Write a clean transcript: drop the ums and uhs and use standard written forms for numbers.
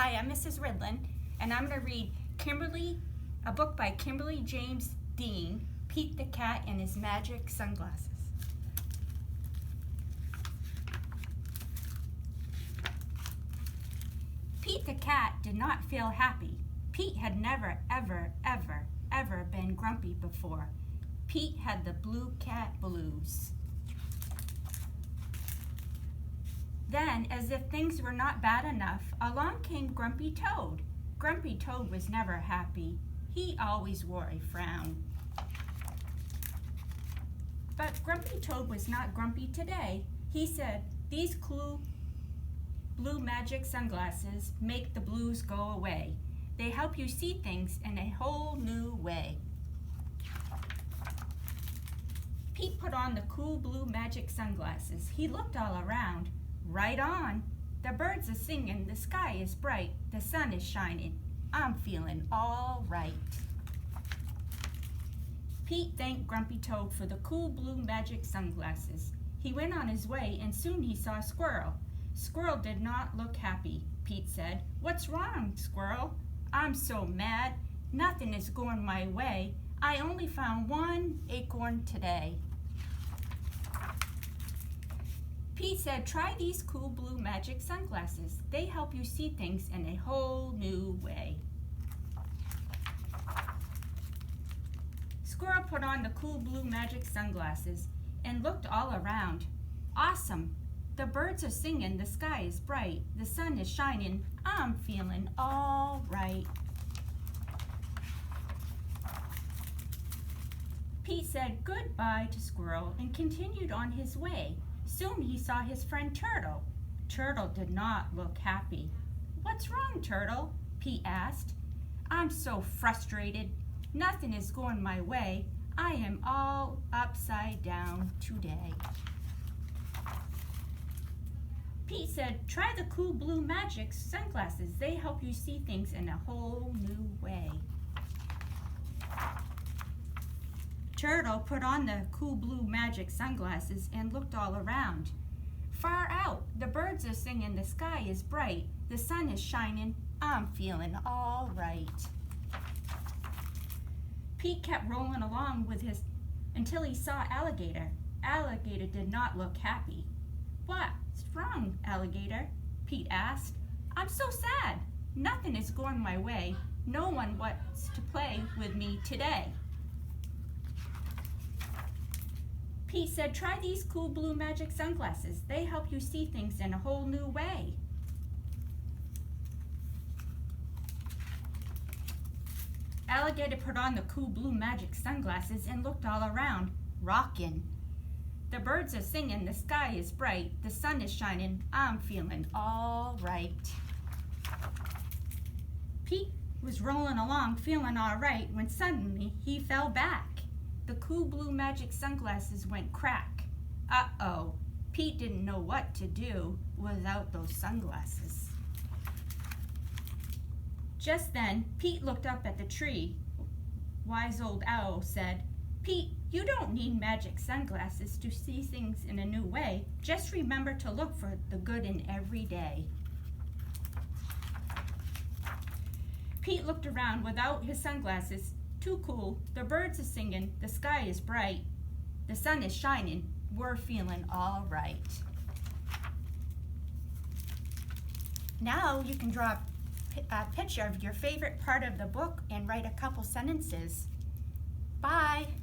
Hi, I'm Mrs. Ridlon, and I'm going to read a book by Kimberly James Dean, Pete the Cat and His Magic Sunglasses. Pete the cat did not feel happy. Pete had never, ever been grumpy before. Pete had the blue cat blues. Then, as if things were not bad enough, along came Grumpy Toad. Grumpy Toad was never happy. He always wore a frown. But Grumpy Toad was not grumpy today. He said, "These blue magic sunglasses make the blues go away. They help you see things in a whole new way." Pete put on the cool blue magic sunglasses. He looked all around. Right on. The birds are singing, the sky is bright, the sun is shining. I'm feeling all right. Pete thanked Grumpy Toad for the cool blue magic sunglasses. He went on his way and soon he saw Squirrel. Squirrel did not look happy. Pete said, "What's wrong, Squirrel? I'm so mad. Nothing is going my way. I only found one acorn today." Pete said, "Try these cool blue magic sunglasses. They help you see things in a whole new way." Squirrel put on the cool blue magic sunglasses and looked all around. Awesome! The birds are singing, the sky is bright, the sun is shining. I'm feeling all right. Pete said goodbye to Squirrel and continued on his way. Soon he saw his friend Turtle. Turtle did not look happy. "What's wrong, Turtle?" Pete asked. "I'm so frustrated. Nothing is going my way. I am all upside down today." Pete said, "Try the cool blue magic sunglasses. They help you see things in a whole new way." Turtle put on the cool blue magic sunglasses and looked all around. Far out, the birds are singing, the sky is bright, the sun is shining, I'm feeling all right. Pete kept rolling along until he saw Alligator. Alligator did not look happy. "What's wrong, Alligator?" Pete asked. "I'm so sad. Nothing is going my way. No one wants to play with me today." Pete said, "Try these cool blue magic sunglasses. They help you see things in a whole new way." Alligator put on the cool blue magic sunglasses and looked all around. Rockin'. The birds are singing, the sky is bright, the sun is shining, I'm feeling all right. Pete was rolling along feeling all right when suddenly he fell back. The cool blue magic sunglasses went crack. Uh-oh, Pete didn't know what to do without those sunglasses. Just then, Pete looked up at the tree. Wise old owl said, "Pete, you don't need magic sunglasses to see things in a new way. Just remember to look for the good in every day." Pete looked around without his sunglasses. Too cool, the birds are singing, the sky is bright, the sun is shining, we're feeling all right. Now you can draw a picture of your favorite part of the book and write a couple sentences. Bye.